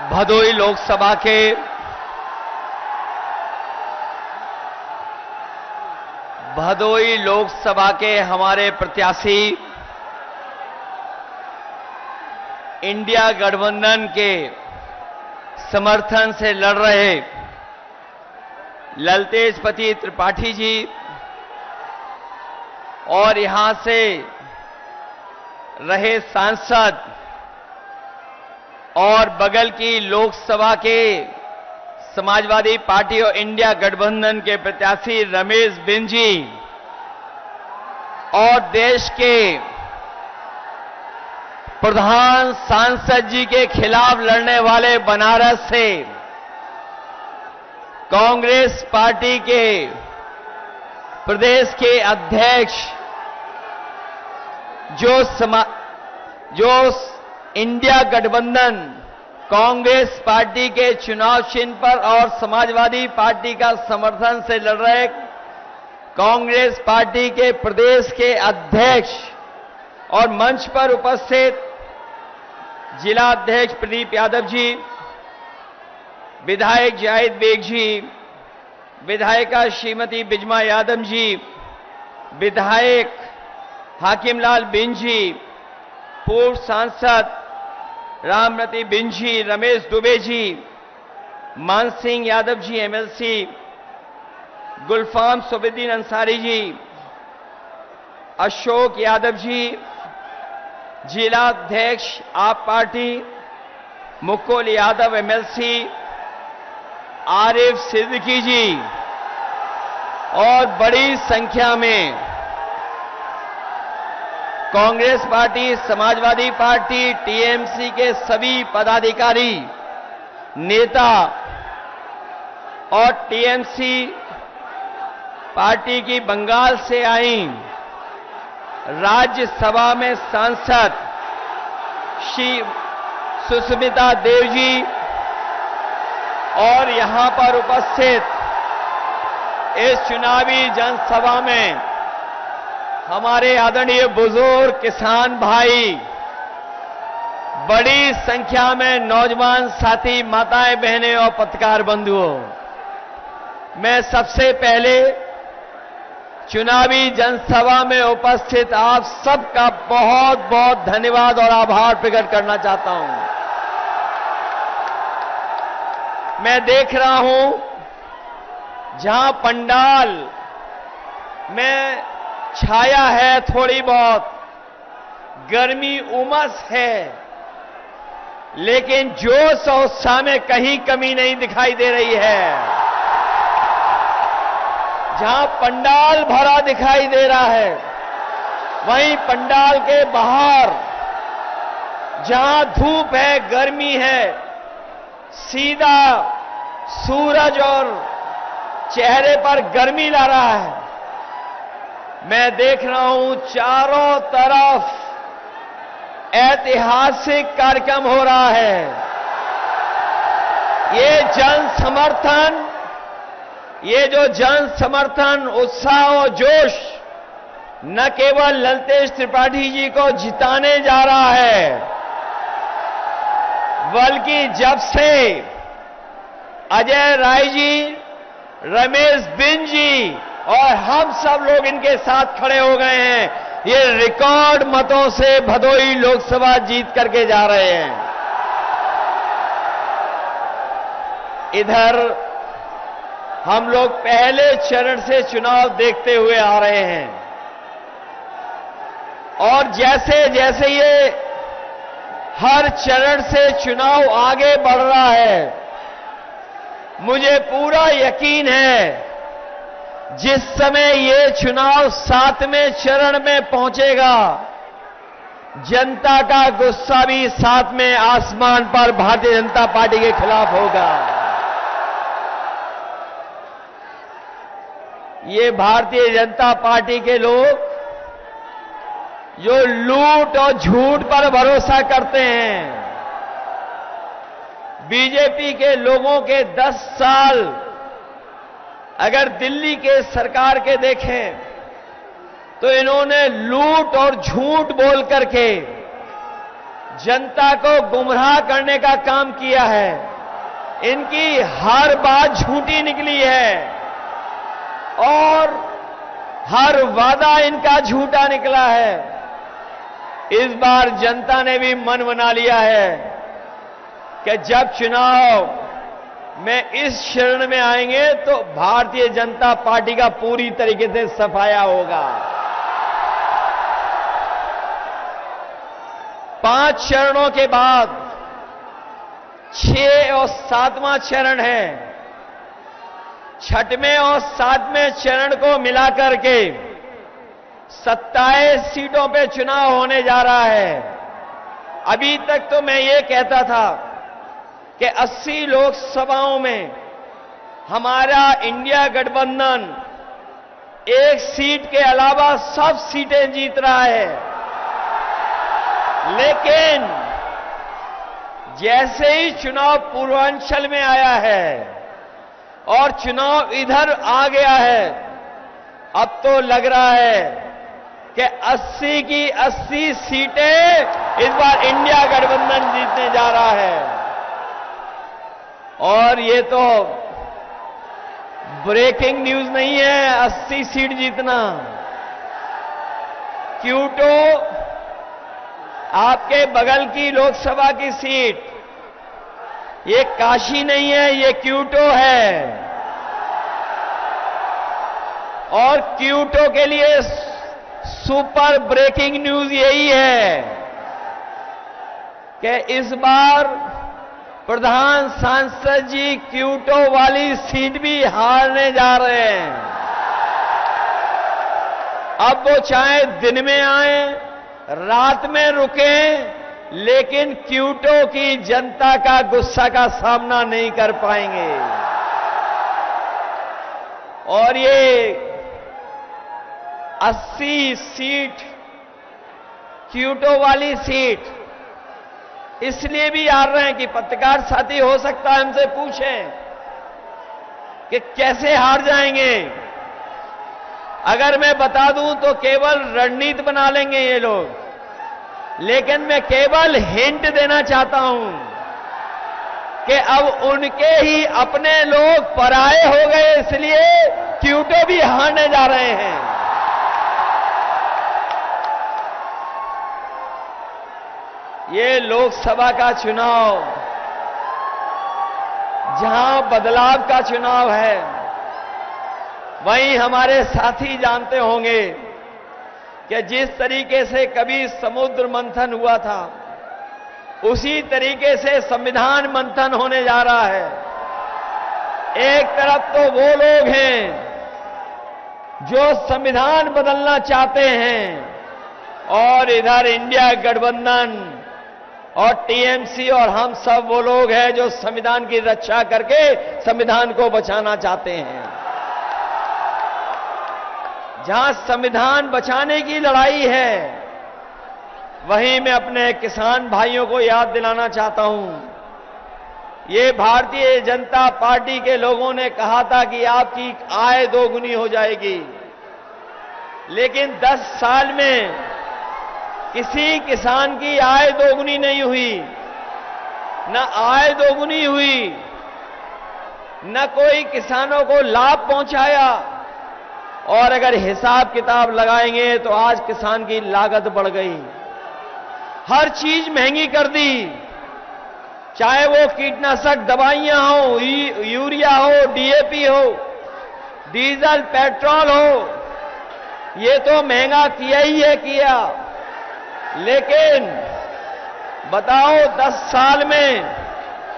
भदोई लोकसभा के हमारे प्रत्याशी इंडिया गठबंधन के समर्थन से लड़ रहे ललतेजपति त्रिपाठी जी और यहां से रहे सांसद और बगल की लोकसभा के समाजवादी पार्टी और इंडिया गठबंधन के प्रत्याशी रमेश बिंद जी और देश के प्रधान सांसद जी के खिलाफ लड़ने वाले बनारस से कांग्रेस पार्टी के प्रदेश के अध्यक्ष जो इंडिया गठबंधन कांग्रेस पार्टी के चुनाव चिन्ह पर और समाजवादी पार्टी का समर्थन से लड़ रहे कांग्रेस पार्टी के प्रदेश के अध्यक्ष और मंच पर उपस्थित जिला अध्यक्ष प्रदीप यादव जी, विधायक जाहिद बेग जी, विधायिका श्रीमती बिजमा यादव जी, विधायक हाकिमलाल बिंद जी, पूर्व सांसद रामरती बिंद जी, रमेश दुबे जी, मान सिंह यादव जी एमएलसी, गुलफाम सुबेद्दीन अंसारी जी, अशोक यादव जी, जिला अध्यक्ष आप पार्टी मुकुल यादव एमएलसी, आरिफ सिद्दीकी जी और बड़ी संख्या में Congress party, Samajwadi party, TMC के सभी पदाधिकारी, नेता और टीएमसी पार्टी की बंगाल से आई राज्यसभा में सांसद श्री सुष्मिता देव जी और यहां पर उपस्थित इस चुनावी जनसभा में हमारे आदरणीय बुजुर्ग किसान भाई, बड़ी संख्या में नौजवान साथी, माताएं, बहनें और पत्रकार बंधुओं, मैं सबसे पहले चुनावी जनसभा में उपस्थित आप सबका बहुत बहुत धन्यवाद और आभार प्रकट करना चाहता हूं। मैं देख रहा हूं जहां पंडाल में छाया है, थोड़ी बहुत गर्मी उमस है, लेकिन जोश और उत्साह में कहीं कमी नहीं दिखाई दे रही है। जहां पंडाल भरा दिखाई दे रहा है, वहीं पंडाल के बाहर जहां धूप है, गर्मी है, सीधा सूरज और चेहरे पर गर्मी ला रहा है। मैं देख रहा हूं चारों तरफ ऐतिहासिक कार्यक्रम हो रहा है। ये जो जन समर्थन, उत्साह और जोश न केवल ललतेज त्रिपाठी जी को जिताने जा रहा है, बल्कि जब से अजय राय जी, रमेश बिंद जी और हम सब लोग इनके साथ खड़े हो गए हैं, ये रिकॉर्ड मतों से भदोई लोकसभा जीत करके जा रहे हैं। इधर हम लोग पहले चरण से चुनाव देखते हुए आ रहे हैं और जैसे जैसे ये हर चरण से चुनाव आगे बढ़ रहा है, मुझे पूरा यकीन है जिस समय ये चुनाव 7वें चरण में पहुंचेगा, जनता का गुस्सा भी 7वें आसमान पर भारतीय जनता पार्टी के खिलाफ होगा। ये भारतीय जनता पार्टी के लोग जो लूट और झूठ पर भरोसा करते हैं, बीजेपी के लोगों के 10 साल अगर दिल्ली के सरकार के देखें तो इन्होंने लूट और झूठ बोल करके जनता को गुमराह करने का काम किया है। इनकी हर बात झूठी निकली है और हर वादा इनका झूठा निकला है। इस बार जनता ने भी मन बना लिया है कि जब चुनाव में इस शरण में आएंगे तो भारतीय जनता पार्टी का पूरी तरीके से सफाया होगा। 5 चरणों के बाद 6 और 7वां चरण है। 6वें और 7वें चरण को मिलाकर के 27 सीटों पे चुनाव होने जा रहा है। अभी तक तो मैं ये कहता था कि 80 लोकसभाओं में हमारा इंडिया गठबंधन 1 सीट के अलावा सब सीटें जीत रहा है। लेकिन जैसे ही चुनाव पूर्वांचल में आया है और चुनाव इधर आ गया है, अब तो लग रहा है कि 80 की 80 सीटें इस बार इंडिया गठबंधन जीतने जा रहा है। और ये तो ब्रेकिंग न्यूज नहीं है 80 सीट जीतना। क्यूटो आपके बगल की लोकसभा की सीट, ये काशी नहीं है, ये क्यूटो है। और क्यूटो के लिए सुपर ब्रेकिंग न्यूज यही है कि इस बार प्रधान सांसद जी क्यूटो वाली सीट भी हारने जा रहे हैं। अब वो चाहे दिन में आए, रात में रुकें, लेकिन क्यूटो की जनता का गुस्सा का सामना नहीं कर पाएंगे। और ये 80 सीट क्यूटो वाली सीट इसलिए भी हार रहे हैं कि पत्रकार साथी हो सकता है हमसे पूछें कि कैसे हार जाएंगे। अगर मैं बता दूं तो केवल रणनीति बना लेंगे ये लोग, लेकिन मैं केवल हिंट देना चाहता हूं कि अब उनके ही अपने लोग पराये हो गए, इसलिए क्यूटो भी हारने जा रहे हैं। ये लोकसभा का चुनाव जहां बदलाव का चुनाव है, वहीं हमारे साथी जानते होंगे कि जिस तरीके से कभी समुद्र मंथन हुआ था, उसी तरीके से संविधान मंथन होने जा रहा है। एक तरफ तो वो लोग हैं जो संविधान बदलना चाहते हैं, और इधर इंडिया गठबंधन और टीएमसी और हम सब वो लोग हैं जो संविधान की रक्षा करके संविधान को बचाना चाहते हैं। जहां संविधान बचाने की लड़ाई है, वहीं मैं अपने किसान भाइयों को याद दिलाना चाहता हूं, ये भारतीय जनता पार्टी के लोगों ने कहा था कि आपकी आय दोगुनी हो जाएगी, लेकिन 10 साल में किसी किसान की आय दोगुनी नहीं हुई। न आय दोगुनी हुई, न कोई किसानों को लाभ पहुंचाया, और अगर हिसाब किताब लगाएंगे तो आज किसान की लागत बढ़ गई। हर चीज महंगी कर दी, चाहे वो कीटनाशक दवाइयां हो, यूरिया हो, डीएपी हो, डीजल पेट्रोल हो, ये तो महंगा किया ही है किया। लेकिन बताओ 10 साल में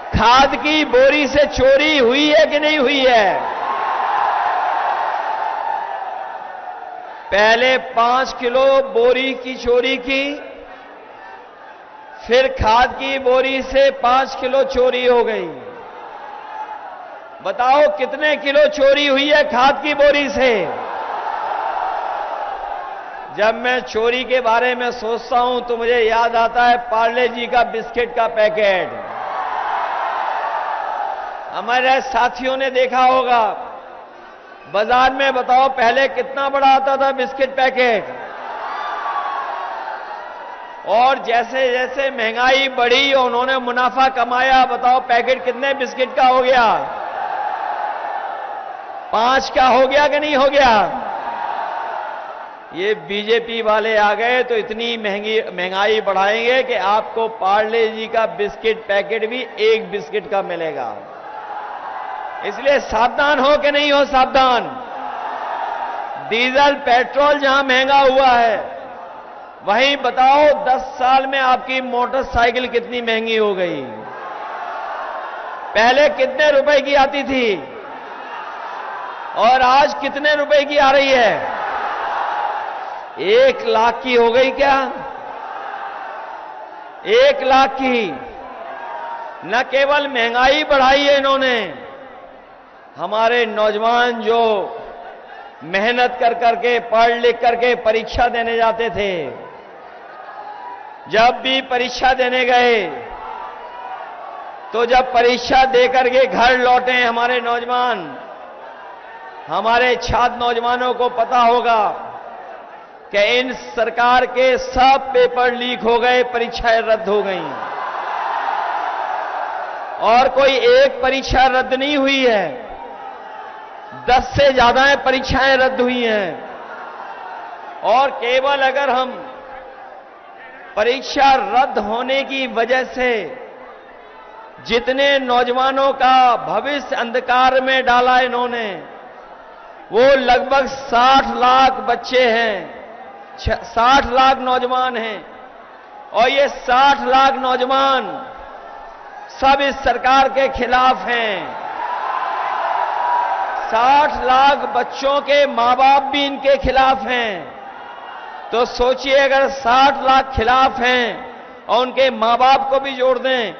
खाद की बोरी से चोरी हुई है कि नहीं हुई है? पहले 5 किलो बोरी की चोरी की, फिर खाद की बोरी से 5 किलो चोरी हो गई। बताओ कितने किलो चोरी हुई है खाद की बोरी से? जब मैं चोरी के बारे में सोचता हूं तो मुझे याद आता है पार्ले जी का बिस्किट का पैकेट। हमारे साथियों ने देखा होगा बाजार में, बताओ पहले कितना बड़ा आता था बिस्किट पैकेट, और जैसे जैसे महंगाई बढ़ी उन्होंने मुनाफा कमाया। बताओ पैकेट कितने बिस्किट का हो गया? 5 का हो गया कि नहीं हो गया? ये बीजेपी वाले आ गए तो इतनी महंगाई बढ़ाएंगे कि आपको पार्ले जी का बिस्किट पैकेट भी 1 बिस्किट का मिलेगा। इसलिए सावधान हो कि नहीं हो सावधान? डीजल पेट्रोल जहां महंगा हुआ है, वहीं बताओ 10 साल में आपकी मोटरसाइकिल कितनी महंगी हो गई। पहले कितने रुपए की आती थी और आज कितने रुपए की आ रही है? 1 लाख की हो गई क्या? 1 लाख की। न केवल महंगाई बढ़ाई है इन्होंने, हमारे नौजवान जो मेहनत कर करके पढ़ लिख करके परीक्षा देने जाते थे, जब भी परीक्षा देने गए तो जब परीक्षा दे करके घर लौटे हमारे नौजवान, हमारे छात्र नौजवानों को पता होगा कि इन सरकार के सब पेपर लीक हो गए, परीक्षाएं रद्द हो गई और कोई एक परीक्षा रद्द नहीं हुई है, 10 से ज्यादा परीक्षाएं रद्द हुई हैं। और केवल अगर हम परीक्षा रद्द होने की वजह से जितने नौजवानों का भविष्य अंधकार में डाला इन्होंने, वो लगभग 60 लाख बच्चे हैं, 60 लाख नौजवान हैं। और ये 60 लाख नौजवान सब इस सरकार के खिलाफ हैं। 60 लाख बच्चों के मां बाप भी इनके खिलाफ हैं। तो सोचिए अगर 60 लाख खिलाफ हैं और उनके मां बाप को भी जोड़ दें,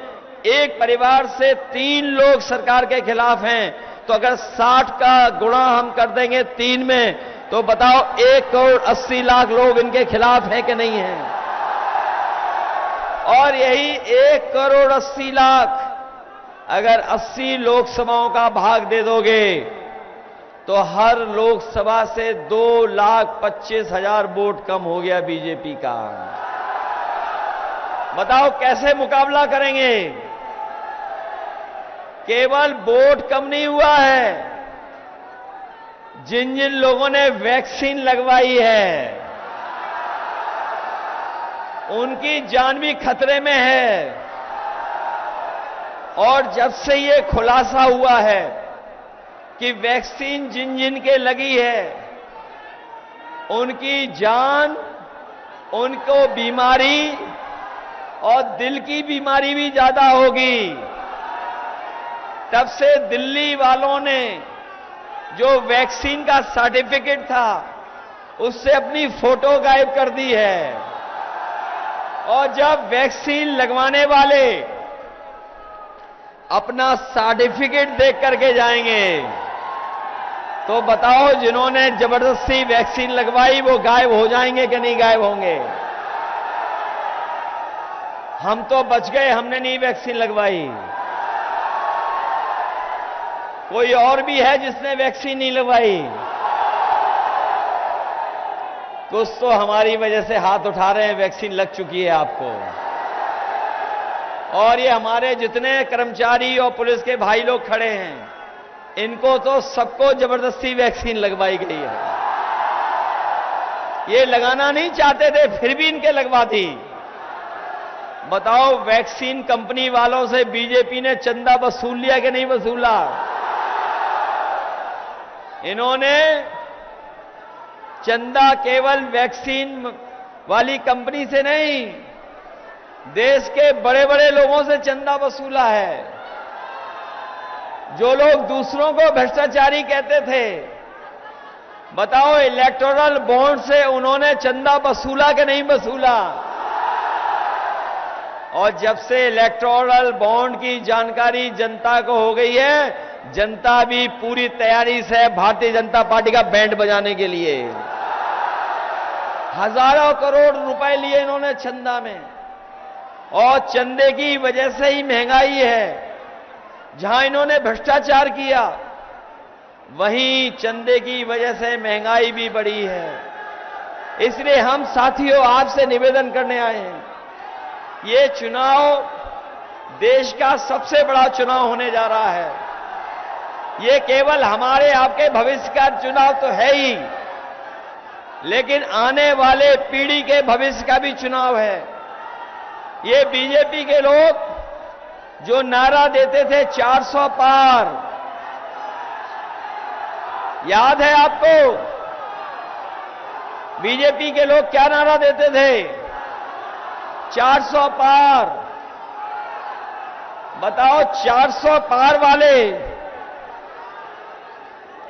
एक परिवार से 3 लोग सरकार के खिलाफ हैं, तो अगर 60 का गुणा हम कर देंगे 3 में, तो बताओ 1 करोड़ 80 लाख लोग इनके खिलाफ हैं कि नहीं हैं? और यही 1 करोड़ 80 लाख अगर 80 लोकसभाओं का भाग दे दोगे तो हर लोकसभा से 2,25,000 वोट कम हो गया बीजेपी का। बताओ कैसे मुकाबला करेंगे? केवल वोट कम नहीं हुआ है, जिन जिन लोगों ने वैक्सीन लगवाई है उनकी जान भी खतरे में है। और जब से ये खुलासा हुआ है कि वैक्सीन जिन जिन के लगी है उनकी जान, उनको बीमारी और दिल की बीमारी भी ज्यादा होगी, तब से दिल्ली वालों ने जो वैक्सीन का सर्टिफिकेट था उससे अपनी फोटो गायब कर दी है। और जब वैक्सीन लगवाने वाले अपना सर्टिफिकेट देख करके जाएंगे तो बताओ जिन्होंने जबरदस्ती वैक्सीन लगवाई वो गायब हो जाएंगे कि नहीं गायब होंगे? हम तो बच गए, हमने नहीं वैक्सीन लगवाई। कोई और भी है जिसने वैक्सीन नहीं लगवाई? कुछ तो हमारी वजह से हाथ उठा रहे हैं, वैक्सीन लग चुकी है आपको। और ये हमारे जितने कर्मचारी और पुलिस के भाई लोग खड़े हैं, इनको तो सबको जबरदस्ती वैक्सीन लगवाई गई है। ये लगाना नहीं चाहते थे, फिर भी इनके लगवा दी। बताओ वैक्सीन कंपनी वालों से बीजेपी ने चंदा वसूल लिया कि नहीं वसूला? इन्होंने चंदा केवल वैक्सीन वाली कंपनी से नहीं, देश के बड़े बड़े लोगों से चंदा वसूला है। जो लोग दूसरों को भ्रष्टाचारी कहते थे, बताओ इलेक्टोरल बॉन्ड से उन्होंने चंदा वसूला कि नहीं वसूला? और जब से इलेक्टोरल बॉन्ड की जानकारी जनता को हो गई है, जनता भी पूरी तैयारी से भारतीय जनता पार्टी का बैंड बजाने के लिए। हजारों करोड़ रुपए लिए इन्होंने चंदा में, और चंदे की वजह से ही महंगाई है। जहां इन्होंने भ्रष्टाचार किया वहीं चंदे की वजह से महंगाई भी बढ़ी है। इसलिए हम साथियों आपसे निवेदन करने आए हैं ये चुनाव देश का सबसे बड़ा चुनाव होने जा रहा है। ये केवल हमारे आपके भविष्य का चुनाव तो है ही, लेकिन आने वाले पीढ़ी के भविष्य का भी चुनाव है। ये बीजेपी के लोग जो नारा देते थे 400 पार, याद है आपको? बीजेपी के लोग क्या नारा देते थे? 400 पार। बताओ 400 पार वाले,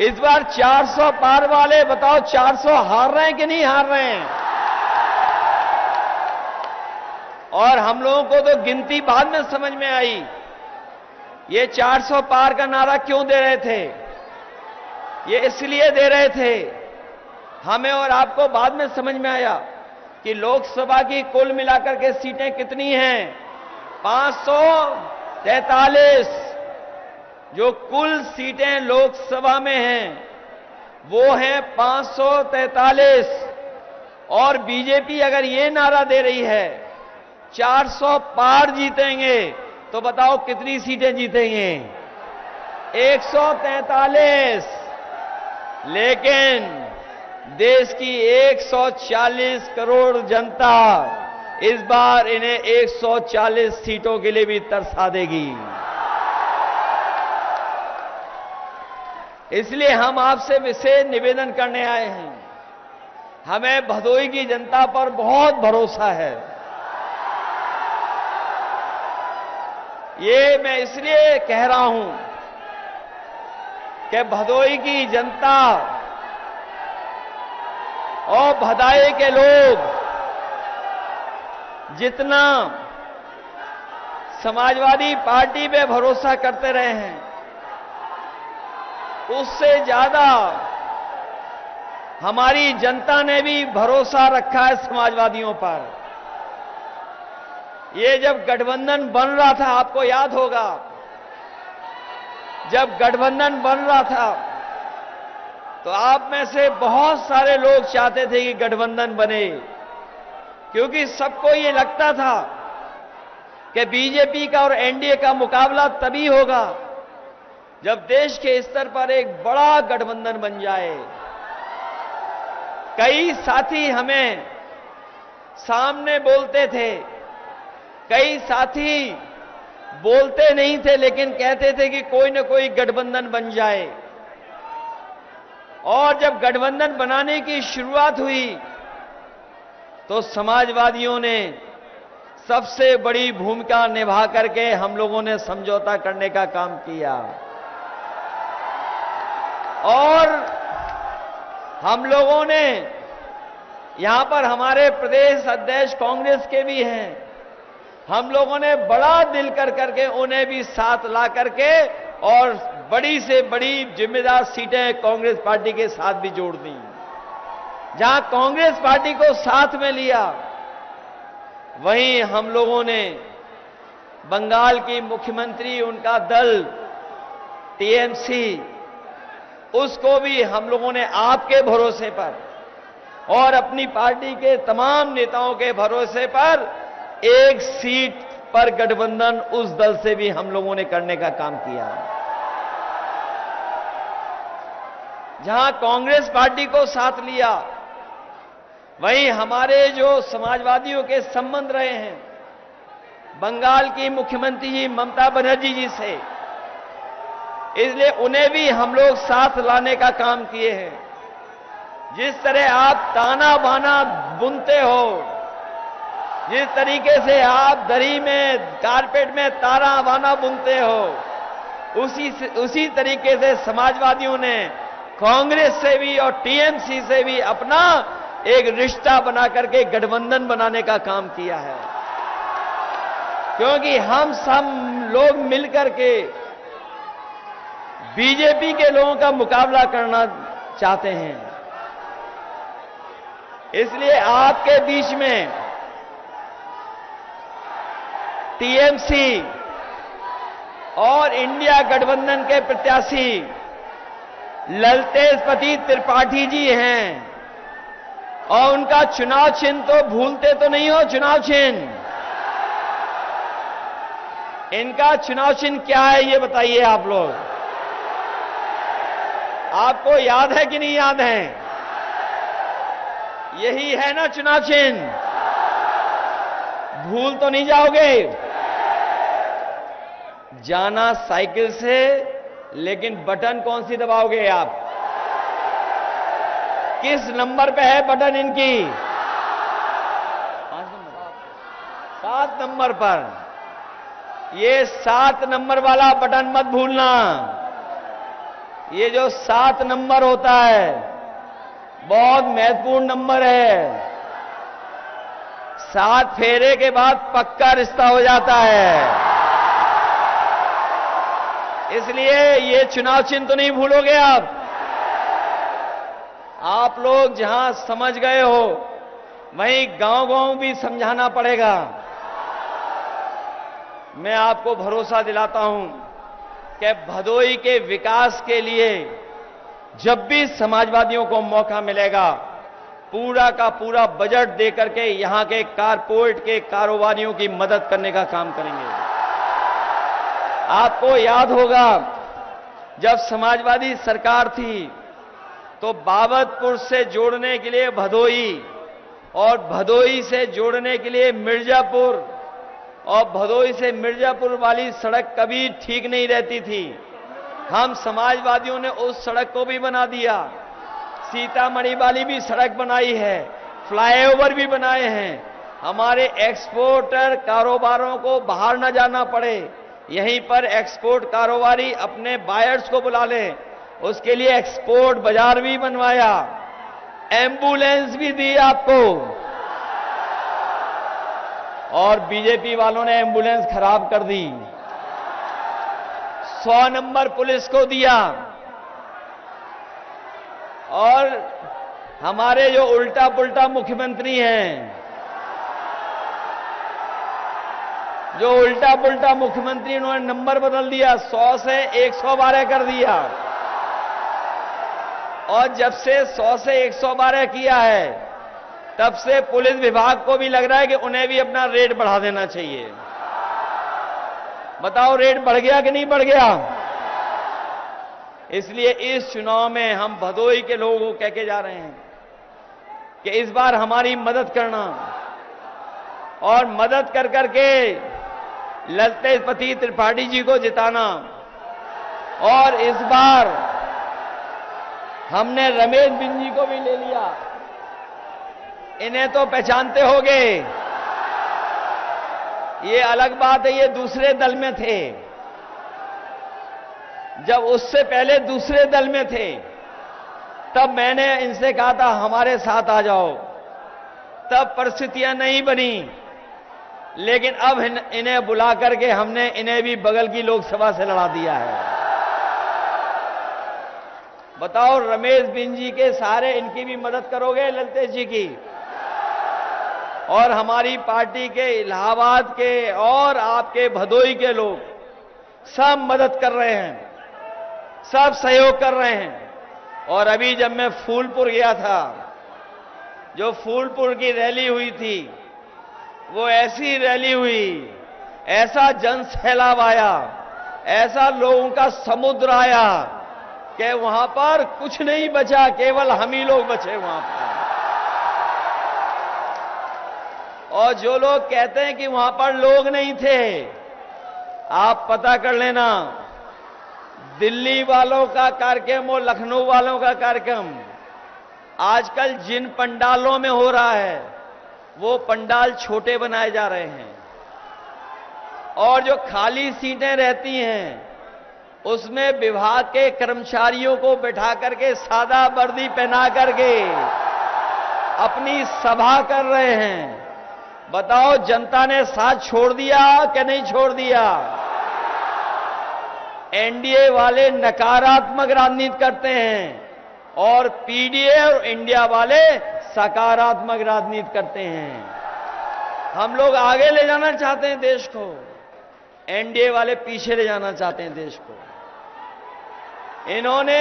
इस बार 400 पार वाले बताओ 400 हार रहे हैं कि नहीं हार रहे हैं? और हम लोगों को तो गिनती बाद में समझ में आई। ये 400 पार का नारा क्यों दे रहे थे? ये इसलिए दे रहे थे, हमें और आपको बाद में समझ में आया कि लोकसभा की कुल मिलाकर के सीटें कितनी हैं? 543। जो कुल सीटें लोकसभा में हैं वो हैं 543। और बीजेपी अगर ये नारा दे रही है 400 पार जीतेंगे, तो बताओ कितनी सीटें जीतेंगे? 143। लेकिन देश की 140 करोड़ जनता इस बार इन्हें 140 सीटों के लिए भी तरसा देगी। इसलिए हम आपसे विशेष निवेदन करने आए हैं। हमें भदोही की जनता पर बहुत भरोसा है। ये मैं इसलिए कह रहा हूं कि भदोही की जनता और भदाई के लोग जितना समाजवादी पार्टी पे भरोसा करते रहे हैं, उससे ज्यादा हमारी जनता ने भी भरोसा रखा है समाजवादियों पर। ये जब गठबंधन बन रहा था, आपको याद होगा, जब गठबंधन बन रहा था तो आप में से बहुत सारे लोग चाहते थे कि गठबंधन बने, क्योंकि सबको ये लगता था कि बीजेपी का और एनडीए का मुकाबला तभी होगा जब देश के स्तर पर एक बड़ा गठबंधन बन जाए। कई साथी हमें सामने बोलते थे, कई साथी बोलते नहीं थे लेकिन कहते थे कि कोई न कोई गठबंधन बन जाए। और जब गठबंधन बनाने की शुरुआत हुई तो समाजवादियों ने सबसे बड़ी भूमिका निभा करके हम लोगों ने समझौता करने का काम किया। और हम लोगों ने, यहां पर हमारे प्रदेश अध्यक्ष कांग्रेस के भी हैं, हम लोगों ने बड़ा दिल कर करके उन्हें भी साथ ला करके और बड़ी से बड़ी जिम्मेदार सीटें कांग्रेस पार्टी के साथ भी जोड़ दी। जहां कांग्रेस पार्टी को साथ में लिया, वहीं हम लोगों ने बंगाल की मुख्यमंत्री, उनका दल टीएमसी, उसको भी हम लोगों ने आपके भरोसे पर और अपनी पार्टी के तमाम नेताओं के भरोसे पर एक सीट पर गठबंधन उस दल से भी हम लोगों ने करने का काम किया। जहां कांग्रेस पार्टी को साथ लिया, वहीं हमारे जो समाजवादियों के संबंध रहे हैं बंगाल की मुख्यमंत्री जी ममता बनर्जी जी से, इसलिए उन्हें भी हम लोग साथ लाने का काम किए हैं। जिस तरह आप ताना बाना बुनते हो, जिस तरीके से आप दरी में, कारपेट में ताना बाना बुनते हो, उसी तरीके से समाजवादियों ने कांग्रेस से भी और टीएमसी से भी अपना एक रिश्ता बना करके गठबंधन बनाने का काम किया है। क्योंकि हम सब लोग मिलकर के बीजेपी के लोगों का मुकाबला करना चाहते हैं। इसलिए आपके बीच में टीएमसी और इंडिया गठबंधन के प्रत्याशी ललतेज पति त्रिपाठी जी हैं, और उनका चुनाव चिन्ह तो भूलते तो नहीं हो, चुनाव चिन्ह इनका चुनाव चिन्ह क्या है ये बताइए आप लोग। आपको याद है कि नहीं याद है? यही है ना चुनाव चिन्ह? भूल तो नहीं जाओगे? जाना साइकिल से, लेकिन बटन कौन सी दबाओगे आप? किस नंबर पे है बटन इनकी? 7 नंबर पर। ये 7 नंबर वाला बटन मत भूलना। ये जो 7 नंबर होता है बहुत महत्वपूर्ण नंबर है। 7 फेरे के बाद पक्का रिश्ता हो जाता है। इसलिए ये चुनाव चिन्ह तो नहीं भूलोगे आप। आप लोग जहां समझ गए हो वहीं गांव-गांव भी समझाना पड़ेगा। मैं आपको भरोसा दिलाता हूं कि भदोई के विकास के लिए जब भी समाजवादियों को मौका मिलेगा, पूरा का पूरा बजट देकर के यहां के कारपोरेट के कारोबारियों की मदद करने का काम करेंगे। आपको याद होगा जब समाजवादी सरकार थी तो बाबतपुर से जोड़ने के लिए भदोई और भदोई से जोड़ने के लिए मिर्जापुर और भदोई से मिर्जापुर वाली सड़क कभी ठीक नहीं रहती थी। हम समाजवादियों ने उस सड़क को भी बना दिया। सीतामढ़ी वाली भी सड़क बनाई है, फ्लाईओवर भी बनाए हैं। हमारे एक्सपोर्टर कारोबारों को बाहर न जाना पड़े, यहीं पर एक्सपोर्ट कारोबारी अपने बायर्स को बुला लें। उसके लिए एक्सपोर्ट बाजार भी बनवाया, एम्बुलेंस भी दी आपको। और बीजेपी वालों ने एम्बुलेंस खराब कर दी। 100 नंबर पुलिस को दिया। और हमारे जो उल्टा पुल्टा मुख्यमंत्री हैं, जो उल्टा पुल्टा मुख्यमंत्री, उन्होंने नंबर बदल दिया, 100 से 112 कर दिया। और जब से 100 से 112 किया है तब से पुलिस विभाग को भी लग रहा है कि उन्हें भी अपना रेट बढ़ा देना चाहिए। बताओ रेट बढ़ गया कि नहीं बढ़ गया? इसलिए इस चुनाव में हम भदोई के लोगों को कह के जा रहे हैं कि इस बार हमारी मदद करना और मदद कर करके ललतेपति त्रिपाठी जी को जिताना। और इस बार हमने रमेश बिंद जी को भी ले लिया। इन्हें तो पहचानते होंगे, ये अलग बात है, ये दूसरे दल में थे। जब उससे पहले दूसरे दल में थे तब मैंने इनसे कहा था हमारे साथ आ जाओ, तब परिस्थितियां नहीं बनी। लेकिन अब इन्हें बुला करके हमने इन्हें भी बगल की लोकसभा से लड़ा दिया है। बताओ रमेश बिंद जी के सहारे इनकी भी मदद करोगे, ललतेश जी की? और हमारी पार्टी के इलाहाबाद के और आपके भदोई के लोग सब मदद कर रहे हैं, सब सहयोग कर रहे हैं। और अभी जब मैं फूलपुर गया था, जो फूलपुर की रैली हुई थी, वो ऐसी रैली हुई, ऐसा जन सैलाब आया, ऐसा लोगों का समुद्र आया कि वहां पर कुछ नहीं बचा, केवल हम ही लोग बचे वहां पर। और जो लोग कहते हैं कि वहां पर लोग नहीं थे, आप पता कर लेना, दिल्ली वालों का कार्यक्रम और लखनऊ वालों का कार्यक्रम आजकल जिन पंडालों में हो रहा है वो पंडाल छोटे बनाए जा रहे हैं। और जो खाली सीटें रहती हैं उसमें विभाग के कर्मचारियों को बैठा करके सादा वर्दी पहना करके अपनी सभा कर रहे हैं। बताओ जनता ने साथ छोड़ दिया कि नहीं छोड़ दिया? एनडीए वाले नकारात्मक राजनीति करते हैं और पीडीए और इंडिया वाले सकारात्मक राजनीति करते हैं। हम लोग आगे ले जाना चाहते हैं देश को, एनडीए वाले पीछे ले जाना चाहते हैं देश को। इन्होंने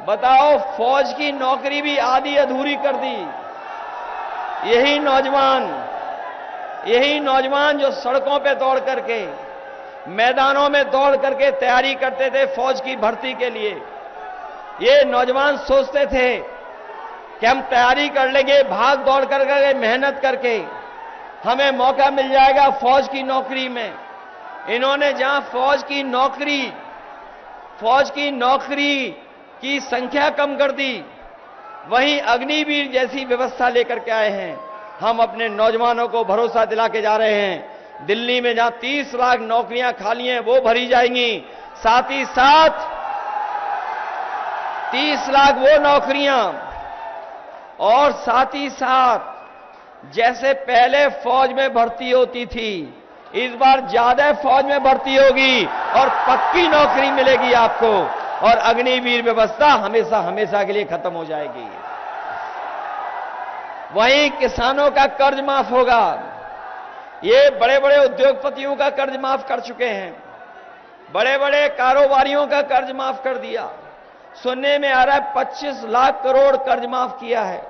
बताओ फौज की नौकरी भी आधी अधूरी कर दी। यही नौजवान यही नौजवान जो सड़कों पे दौड़ करके, मैदानों में दौड़ करके तैयारी करते थे फौज की भर्ती के लिए, ये नौजवान सोचते थे कि हम तैयारी कर लेंगे, भाग दौड़ करके, मेहनत करके हमें मौका मिल जाएगा फौज की नौकरी में। इन्होंने जहां फौज की नौकरी की संख्या कम कर दी, वहीं अग्निवीर जैसी व्यवस्था लेकर के आए हैं। हम अपने नौजवानों को भरोसा दिला के जा रहे हैं, दिल्ली में जहां 30 लाख नौकरियां खाली हैं वो भरी जाएंगी, साथ ही साथ 30 लाख वो नौकरियां, और साथ ही साथ जैसे पहले फौज में भर्ती होती थी, इस बार ज्यादा फौज में भर्ती होगी और पक्की नौकरी मिलेगी आपको, और अग्निवीर व्यवस्था हमेशा हमेशा के लिए खत्म हो जाएगी। वहीं किसानों का कर्ज माफ होगा। ये बड़े बड़े उद्योगपतियों का कर्ज माफ कर चुके हैं, बड़े बड़े कारोबारियों का कर्ज माफ कर दिया। सुनने में आ रहा है 25 लाख करोड़ कर्ज माफ किया है,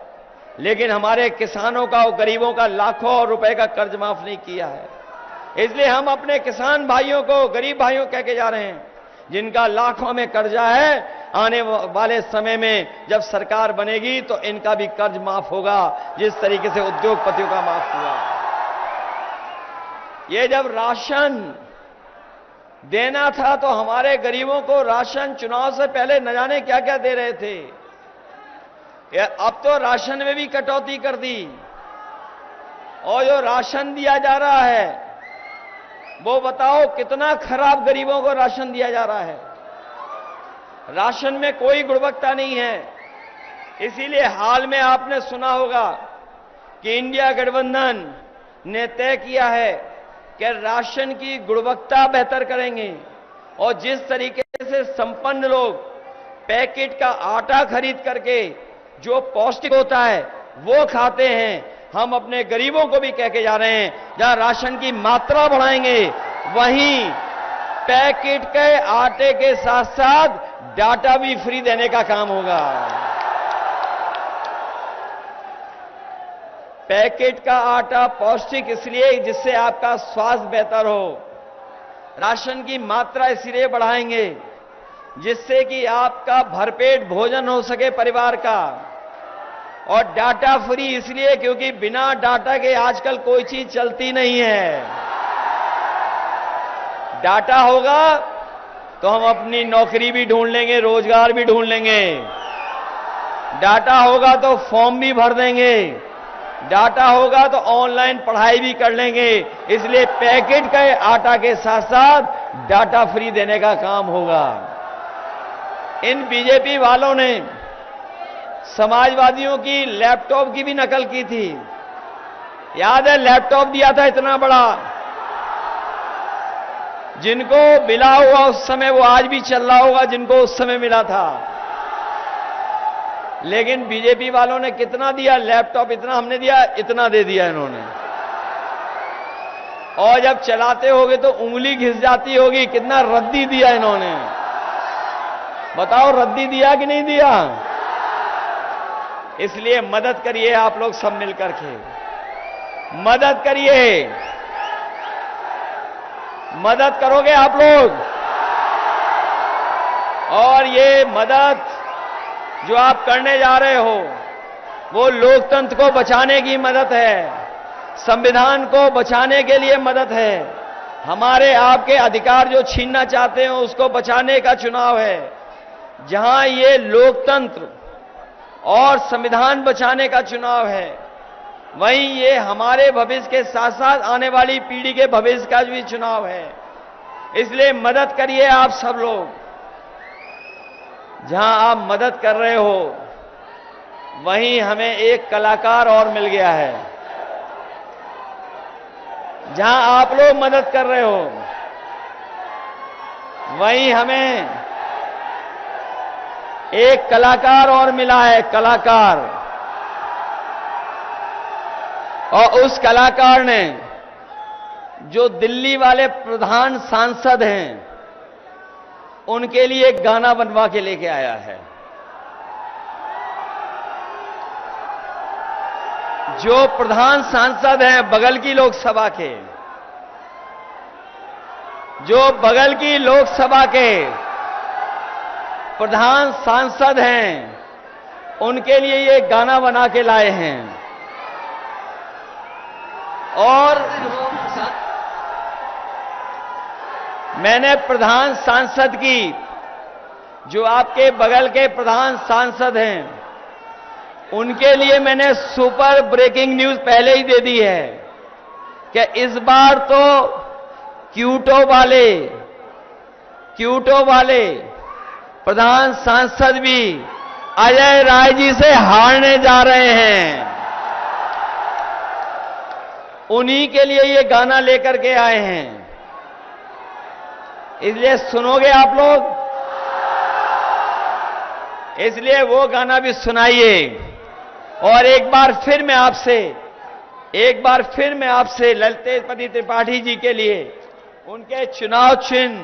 लेकिन हमारे किसानों का और गरीबों का लाखों रुपए का कर्ज माफ नहीं किया है। इसलिए हम अपने किसान भाइयों को, गरीब भाइयों कह के जा रहे हैं, जिनका लाखों में कर्जा है, आने वाले समय में जब सरकार बनेगी तो इनका भी कर्ज माफ होगा, जिस तरीके से उद्योगपतियों का माफ हुआ। ये जब राशन देना था तो हमारे गरीबों को राशन चुनाव से पहले न जाने क्या क्या दे रहे थे, अब तो राशन में भी कटौती कर दी, और जो राशन दिया जा रहा है वो बताओ कितना खराब गरीबों को राशन दिया जा रहा है। राशन में कोई गुणवत्ता नहीं है। इसीलिए हाल में आपने सुना होगा कि इंडिया गठबंधन ने तय किया है कि राशन की गुणवत्ता बेहतर करेंगे, और जिस तरीके से संपन्न लोग पैकेट का आटा खरीद करके जो पौष्टिक होता है वो खाते हैं, हम अपने गरीबों को भी कह के जा रहे हैं, जहां राशन की मात्रा बढ़ाएंगे वहीं पैकेट के आटे के साथ साथ डाटा भी फ्री देने का काम होगा। पैकेट का आटा पौष्टिक इसलिए जिससे आपका स्वास्थ्य बेहतर हो, राशन की मात्रा इसलिए बढ़ाएंगे जिससे कि आपका भरपेट भोजन हो सके परिवार का, और डाटा फ्री इसलिए क्योंकि बिना डाटा के आजकल कोई चीज चलती नहीं है। डाटा होगा तो हम अपनी नौकरी भी ढूंढ लेंगे, रोजगार भी ढूंढ लेंगे। डाटा होगा तो फॉर्म भी भर देंगे, डाटा होगा तो ऑनलाइन पढ़ाई भी कर लेंगे। इसलिए पैकेट के आटा के साथ साथ डाटा फ्री देने का काम होगा। इन बीजेपी वालों ने समाजवादियों की लैपटॉप की भी नकल की थी। याद है, लैपटॉप दिया था इतना बड़ा, जिनको मिला हुआ उस समय वो आज भी चल रहा होगा जिनको उस समय मिला था। लेकिन बीजेपी वालों ने कितना दिया लैपटॉप? इतना हमने दिया, इतना दे दिया इन्होंने। और जब चलाते होगे तो उंगली घिस जाती होगी, कितना रद्दी दिया इन्होंने। बताओ रद्दी दिया कि नहीं दिया? इसलिए मदद करिए आप लोग सब मिलकर के, मदद करिए। मदद करोगे आप लोग? और ये मदद जो आप करने जा रहे हो वो लोकतंत्र को बचाने की मदद है, संविधान को बचाने के लिए मदद है। हमारे आपके अधिकार जो छीनना चाहते हो उसको बचाने का चुनाव है। जहां ये लोकतंत्र और संविधान बचाने का चुनाव है, वहीं ये हमारे भविष्य के साथ साथ आने वाली पीढ़ी के भविष्य का भी चुनाव है। इसलिए मदद करिए आप सब लोग। जहां आप मदद कर रहे हो वहीं हमें एक कलाकार और मिल गया है। जहां आप लोग मदद कर रहे हो वहीं हमें एक कलाकार और मिला है, कलाकार। और उस कलाकार ने जो दिल्ली वाले प्रधान सांसद हैं उनके लिए एक गाना बनवा के लेके आया है। जो प्रधान सांसद हैं बगल की लोकसभा के, जो बगल की लोकसभा के प्रधान सांसद हैं, उनके लिए ये गाना बना के लाए हैं। और मैंने प्रधान सांसद की, जो आपके बगल के प्रधान सांसद हैं, उनके लिए मैंने सुपर ब्रेकिंग न्यूज पहले ही दे दी है कि इस बार तो क्यूटो वाले प्रधान सांसद भी अजय राय जी से हारने जा रहे हैं। उन्हीं के लिए ये गाना लेकर के आए हैं, इसलिए सुनोगे आप लोग, इसलिए वो गाना भी सुनाइए। और एक बार फिर मैं आपसे ललितेश त्रिपाठी जी के लिए उनके चुनाव चिन्ह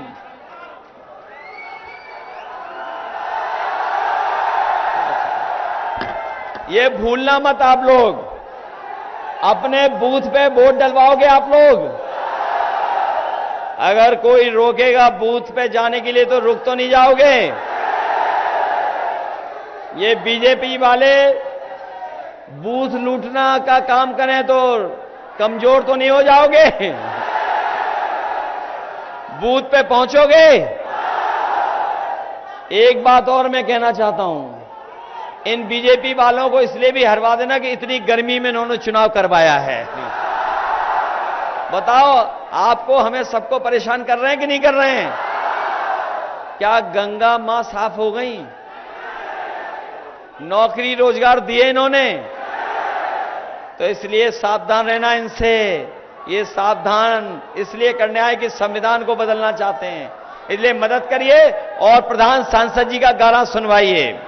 ये भूलना मत आप लोग। अपने बूथ पे वोट डलवाओगे आप लोग। अगर कोई रोकेगा बूथ पे जाने के लिए तो रुक तो नहीं जाओगे। ये बीजेपी वाले बूथ लूटना का काम करें तो कमजोर तो नहीं हो जाओगे। बूथ पे पहुंचोगे। एक बात और मैं कहना चाहता हूं, इन बीजेपी वालों को इसलिए भी हरवा देना कि इतनी गर्मी में इन्होंने चुनाव करवाया है। बताओ, आपको हमें सबको परेशान कर रहे हैं कि नहीं कर रहे हैं? क्या गंगा मां साफ हो गई? नौकरी रोजगार दिए इन्होंने, तो इसलिए सावधान रहना इनसे। ये सावधान इसलिए करने आए कि संविधान को बदलना चाहते हैं, इसलिए मदद करिए और प्रधान सांसद जी का गाना सुनवाइए।